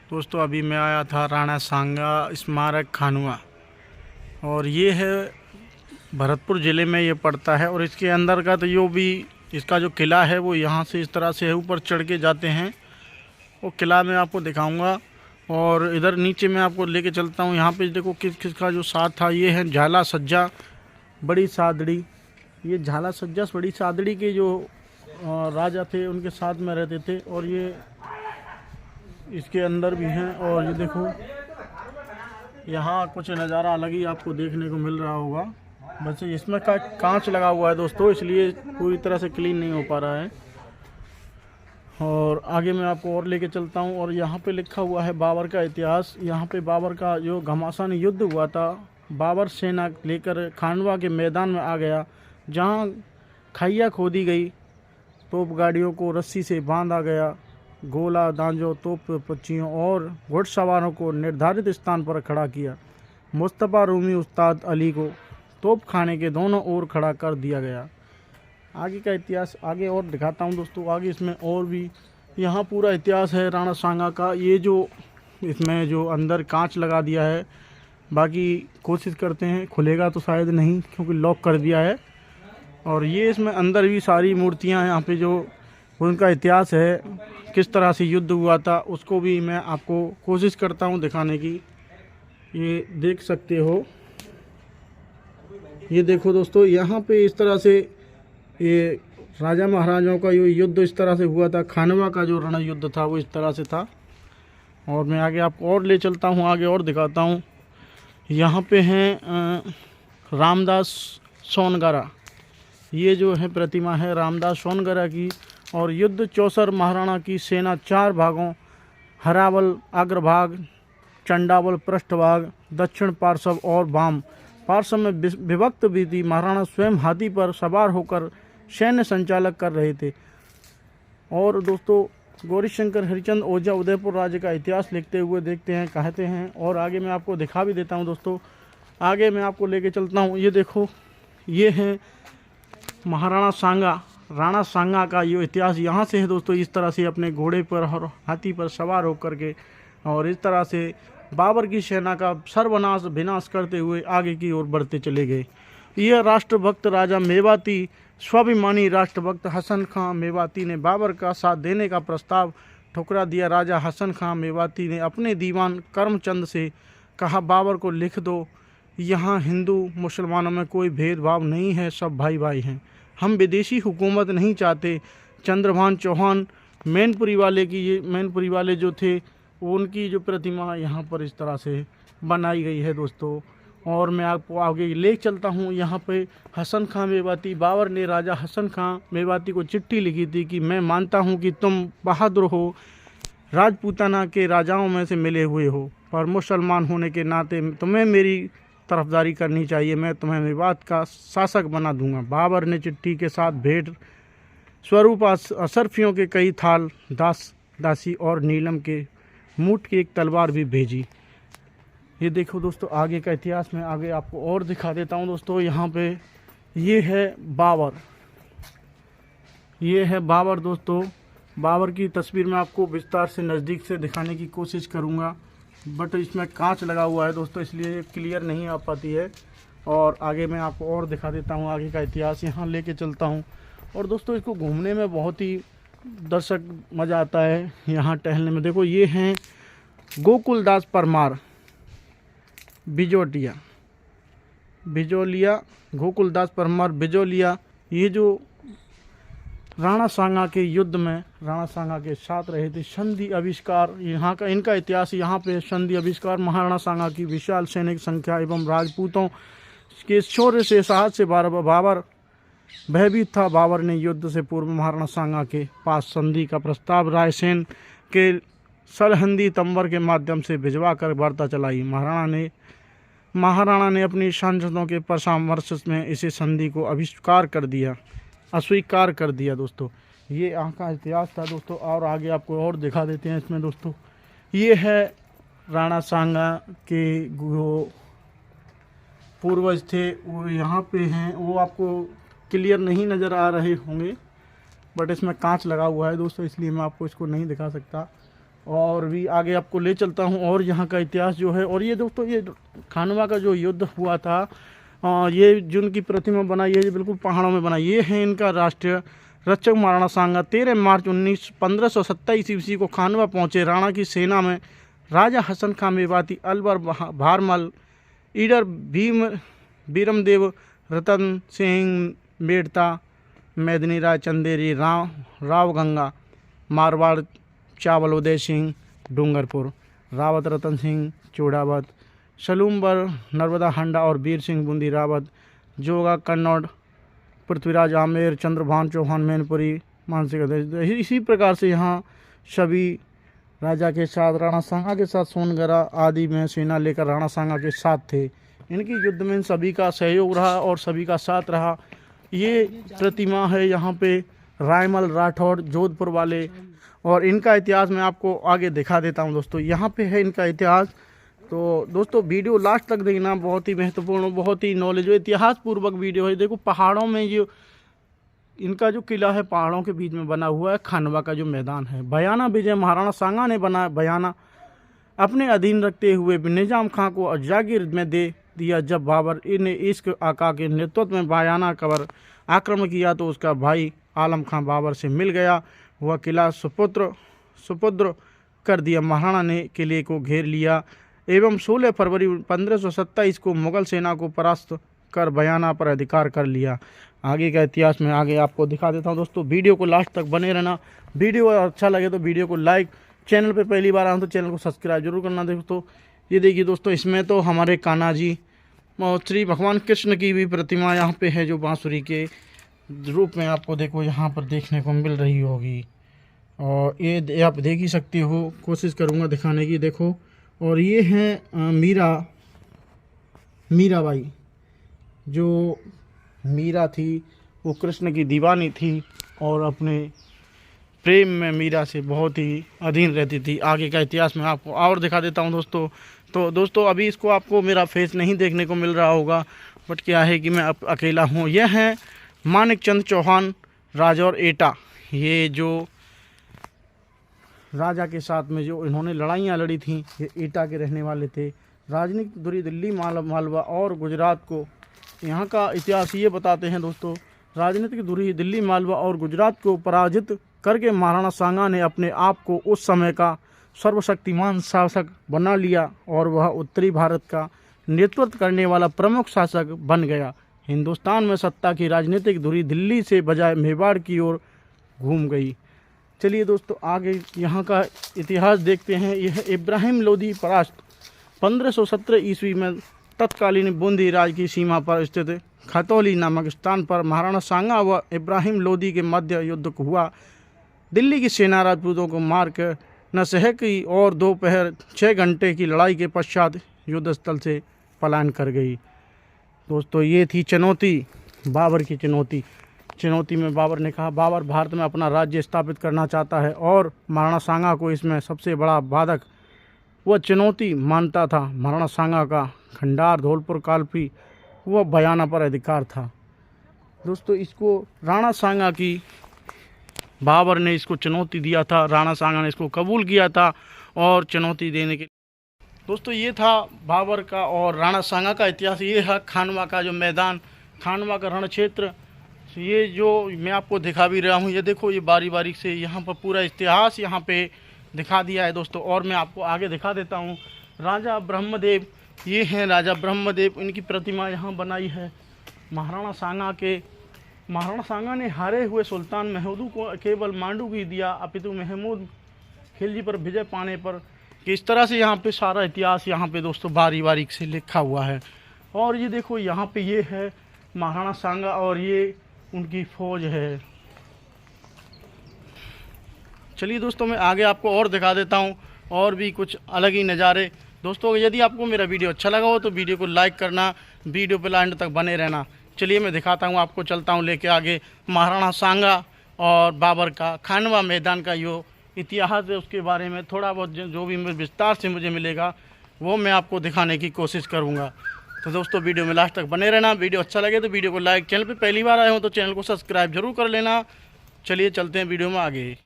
दोस्तों अभी मैं आया था राणा सांगा स्मारक खानुआ, और ये है भरतपुर ज़िले में ये पड़ता है। और इसके अंदर का तो जो भी इसका जो किला है वो यहाँ से इस तरह से है, ऊपर चढ़ के जाते हैं। वो किला मैं आपको दिखाऊंगा और इधर नीचे मैं आपको लेके चलता हूँ। यहाँ पे देखो किस किस का जो साथ था। ये है झाला सज्जा बड़ी सादड़ी। ये झाला सज्जा बड़ी सादड़ी के जो राजा थे उनके साथ में रहते थे, और ये इसके अंदर भी हैं। और ये देखो यहाँ कुछ नज़ारा अलग ही आपको देखने को मिल रहा होगा। बस इसमें का कांच लगा हुआ है दोस्तों, इसलिए पूरी तरह से क्लीन नहीं हो पा रहा है। और आगे मैं आपको और लेके चलता हूँ। और यहाँ पे लिखा हुआ है बाबर का इतिहास। यहाँ पे बाबर का जो घमासान युद्ध हुआ था, बाबर सेना लेकर खानवा के मैदान में आ गया, जहाँ खाइया खोदी गई, तोप गाड़ियों को रस्सी से बांधा गया, गोला दांजों तोप पच्चियों और घुड़सवारों को निर्धारित स्थान पर खड़ा किया। मुस्तफ़ा रूमी उस्ताद अली को तोप खाने के दोनों ओर खड़ा कर दिया गया। आगे का इतिहास आगे और दिखाता हूँ दोस्तों। आगे इसमें और भी यहाँ पूरा इतिहास है राणा सांगा का। ये जो इसमें जो अंदर कांच लगा दिया है, बाकी कोशिश करते हैं, खुलेगा तो शायद नहीं क्योंकि लॉक कर दिया है। और ये इसमें अंदर भी सारी मूर्तियाँ हैं। यहाँ पे जो उनका इतिहास है, किस तरह से युद्ध हुआ था, उसको भी मैं आपको कोशिश करता हूँ दिखाने की। ये देख सकते हो, ये देखो दोस्तों, यहाँ पे इस तरह से ये राजा महाराजाओं का ये युद्ध इस तरह से हुआ था। खानवा का जो रण युद्ध था वो इस तरह से था। और मैं आगे आपको और ले चलता हूँ, आगे और दिखाता हूँ। यहाँ पे हैं रामदास सोनगरा। ये जो है प्रतिमा है रामदास सोनगरा की। और युद्ध चौसर महाराणा की सेना 4 भागों, हरावल अग्रभाग, चंडावल पृष्ठभाग, दक्षिण पार्श्व और वाम पार्श्व में विभक्त भी थी। महाराणा स्वयं हाथी पर सवार होकर सैन्य संचालक कर रहे थे। और दोस्तों गौरीशंकर हरिचंद ओझा उदयपुर राज्य का इतिहास लिखते हुए देखते हैं कहते हैं। और आगे मैं आपको दिखा भी देता हूं दोस्तों। आगे मैं आपको लेके चलता हूं। ये देखो, ये है महाराणा सांगा, राणा सांगा का ये इतिहास यहाँ से है दोस्तों। इस तरह से अपने घोड़े पर और हाथी पर सवार होकर के और इस तरह से बाबर की सेना का सर्वनाश विनाश करते हुए आगे की ओर बढ़ते चले गए। यह राष्ट्रभक्त राजा मेवाती, स्वाभिमानी राष्ट्रभक्त हसन खां मेवाती ने बाबर का साथ देने का प्रस्ताव ठुकरा दिया। राजा हसन खां मेवाती ने अपने दीवान करमचंद से कहा, बाबर को लिख दो, यहाँ हिंदू मुसलमानों में कोई भेदभाव नहीं है, सब भाई भाई हैं, हम विदेशी हुकूमत नहीं चाहते। चंद्रभान चौहान मैनपुरी वाले की, ये मैनपुरी वाले जो थे उनकी जो प्रतिमा यहाँ पर इस तरह से बनाई गई है दोस्तों। और मैं आपको आगे ले चलता हूँ। यहाँ पे हसन खां मेवाती, बाबर ने राजा हसन खां मेवाती को चिट्ठी लिखी थी कि मैं मानता हूँ कि तुम बहादुर हो, राजपूताना के राजाओं में से मिले हुए हो, पर मुसलमान होने के नाते तुम्हें मेरी तरफदारी करनी चाहिए, मैं तुम्हें मेवात का शासक बना दूंगा। बाबर ने चिट्ठी के साथ भेंट स्वरूप अशरफियों के कई थाल, दासी और नीलम के मूठ की एक तलवार भी भेजी। ये देखो दोस्तों, आगे का इतिहास में आगे आपको और दिखा देता हूँ दोस्तों। यहाँ पे ये है बाबर, ये है बाबर दोस्तों। बाबर की तस्वीर मैं आपको विस्तार से नज़दीक से दिखाने की कोशिश करूँगा, बट इसमें कांच लगा हुआ है दोस्तों, इसलिए क्लियर नहीं आ पाती है। और आगे मैं आपको और दिखा देता हूँ आगे का इतिहास, यहाँ लेके चलता हूँ। और दोस्तों इसको घूमने में बहुत ही दर्शक मज़ा आता है यहाँ टहलने में। देखो, ये हैं गोकुलदास परमार, बिजोलिया, गोकुलदास परमार बिजोलिया। ये जो राणा सांगा के युद्ध में राणा सांगा के साथ रहे थे। संधि आविष्कार, यहाँ का इनका इतिहास यहाँ पे संधि आविष्कार। महाराणा सांगा की विशाल सैनिक संख्या एवं राजपूतों के शौर्य से साहस से बाबर भयभीत था। बाबर ने युद्ध से पूर्व महाराणा सांगा के पास संधि का प्रस्ताव रायसेन के सरहंदी तंवर के माध्यम से भिजवा कर वार्ता चलाई। महाराणा ने अपनी सांसदों के परामर्श में इसे संधि को अस्वीकार कर दिया दोस्तों। ये यहाँ का इतिहास था दोस्तों। और आगे आपको और दिखा देते हैं इसमें दोस्तों। ये है राणा सांगा के जो पूर्वज थे वो यहाँ पे हैं। वो आपको क्लियर नहीं नज़र आ रहे होंगे, बट इसमें कांच लगा हुआ है दोस्तों, इसलिए मैं आपको इसको नहीं दिखा सकता। और भी आगे आपको ले चलता हूँ और यहाँ का इतिहास जो है। और ये दोस्तों ये खानवा का जो युद्ध हुआ था, ये जिनकी प्रतिमा बनाई है ये बिल्कुल पहाड़ों में बनाई, ये है इनका राष्ट्रीय रक्षक महाराणा सांगा। 13 मार्च 1527 ईस्वी को खानवा पहुँचे। राणा की सेना में राजा हसन खां मेवाती, अलवर भारमल, ईडर बीरमदेव, रतन सिंह मेड़ता, मेदिनी राय चंदेरी, राव गंगा, मारवाड़ चावल, उदय सिंह डूंगरपुर, रावत रतन सिंह चूड़ावत, सलूमबर नर्मदा हंडा और वीर सिंह बूंदी रावत, जोगा कन्नौड़, पृथ्वीराज आमेर, चंद्रभान चौहान मैनपुरी, मानसिक अध्यक्ष। इसी प्रकार से यहाँ सभी राजा के साथ, राणा सांगा के साथ सोनगरा आदि में सेना लेकर राणा सांगा के साथ थे। इनकी युद्ध में सभी का सहयोग रहा और सभी का साथ रहा। ये प्रतिमा है यहाँ पे रायमल राठौड़ जोधपुर वाले, और इनका इतिहास मैं आपको आगे दिखा देता हूँ दोस्तों। यहाँ पे है इनका इतिहास। तो दोस्तों वीडियो लास्ट तक देखना, बहुत ही महत्वपूर्ण, बहुत ही नॉलेज, इतिहास पूर्वक वीडियो है। देखो पहाड़ों में जो इनका जो किला है पहाड़ों के बीच में बना हुआ है, खानवा का जो मैदान है। बयाना विजय महाराणा सांगा ने बनाया। बयाना अपने अधीन रखते हुए निजाम खां को जागीर में दे दिया। जब बाबर ने इश्क आका के नेतृत्व में बयाना कबर आक्रमण किया तो उसका भाई आलम खां बाबर से मिल गया। वह किला सुपुत्र कर दिया। महाराणा ने किले को घेर लिया एवं 16 फरवरी 1527 को मुगल सेना को परास्त कर बयाना पर अधिकार कर लिया। आगे का इतिहास में आगे आपको दिखा देता हूँ दोस्तों। वीडियो को लास्ट तक बने रहना। वीडियो अच्छा लगे तो वीडियो को लाइक, चैनल पे पहली बार आए तो चैनल को सब्सक्राइब जरूर करना। दोस्तों ये देखिए दोस्तों, इसमें तो हमारे कान्हा जी और श्री भगवान कृष्ण की भी प्रतिमा यहाँ पे है, जो बांसुरी के रूप में आपको देखो यहाँ पर देखने को मिल रही होगी। और ये आप देख ही सकते हो, कोशिश करूँगा दिखाने की। देखो, और ये हैं मीराबाई। जो मीरा थी वो कृष्ण की दीवानी थी और अपने प्रेम में मीरा से बहुत ही अधीन रहती थी। आगे का इतिहास मैं आपको और दिखा देता हूं दोस्तों। तो दोस्तों अभी इसको आपको मेरा फेस नहीं देखने को मिल रहा होगा, बट क्या है कि मैं अकेला हूं। यह है मानिक चंद चौहान राजौर एटा। ये जो राजा के साथ में जो इन्होंने लड़ाइयाँ लड़ी थीं, ये एटा के रहने वाले थे। राजनीतिक दूरी दिल्ली मालवा और गुजरात को, यहाँ का इतिहास ये बताते हैं दोस्तों, राजनीतिक दूरी दिल्ली मालवा और गुजरात को पराजित करके महाराणा सांगा ने अपने आप को उस समय का सर्वशक्तिमान शासक बना लिया और वह उत्तरी भारत का नेतृत्व करने वाला प्रमुख शासक बन गया। हिंदुस्तान में सत्ता की राजनीतिक धुरी दिल्ली से बजाय मेवाड़ की ओर घूम गई। चलिए दोस्तों आगे यहाँ का इतिहास देखते हैं। यह इब्राहिम लोदी परास्त 1517 ईस्वी में तत्कालीन बूंदी राज की सीमा पर स्थित खतौली नामक स्थान पर महाराणा सांगा व इब्राहिम लोदी के मध्य युद्ध हुआ। दिल्ली की सेना राजपूतों को मार कर नसह की और दोपहर 6 घंटे की लड़ाई के पश्चात युद्ध स्थल से पलायन कर गई। दोस्तों ये थी चुनौती, बाबर की चुनौती में बाबर ने कहा, बाबर भारत में अपना राज्य स्थापित करना चाहता है और महाराणा सांगा को इसमें सबसे बड़ा बाधक वह चुनौती मानता था। महाराणा सांगा का खंडार धौलपुर कालपी वह बयाना पर अधिकार था। दोस्तों इसको राणा सांगा की बाबर ने इसको चुनौती दिया था, राणा सांगा ने इसको कबूल किया था और चुनौती देने के। दोस्तों ये था बाबर का और राणा सांगा का इतिहास। ये है खानवा का जो मैदान, खानवा का रण क्षेत्र। ये जो मैं आपको दिखा भी रहा हूँ, ये देखो, ये बारी बारी से यहाँ पर पूरा इतिहास यहाँ पे दिखा दिया है दोस्तों। और मैं आपको आगे दिखा देता हूँ। राजा ब्रह्मदेव, ये हैं राजा ब्रह्मदेव, इनकी प्रतिमा यहाँ बनाई है। महाराणा सांगा ने हारे हुए सुल्तान महमूद को केवल मांडू ही दिया, अपितु महमूद खिलजी पर विजय पाने पर। इस तरह से यहाँ पे सारा इतिहास यहाँ पे दोस्तों बारी बारी से लिखा हुआ है। और ये देखो यहाँ पे ये है महाराणा सांगा और ये उनकी फौज है। चलिए दोस्तों मैं आगे आपको और दिखा देता हूँ और भी कुछ अलग ही नज़ारे। दोस्तों यदि आपको मेरा वीडियो अच्छा लगा हो तो वीडियो को लाइक करना, वीडियो पे एंड तक बने रहना। चलिए मैं दिखाता हूँ आपको, चलता हूँ लेके आगे महाराणा सांगा और बाबर का खानवा मैदान का जो इतिहास है उसके बारे में थोड़ा बहुत जो भी विस्तार से मुझे मिलेगा वो मैं आपको दिखाने की कोशिश करूँगा। तो दोस्तों वीडियो में लास्ट तक बने रहना। वीडियो अच्छा लगे तो वीडियो को लाइक, चैनल पे पहली बार आए हो तो चैनल को सब्सक्राइब जरूर कर लेना। चलिए चलते हैं वीडियो में आगे।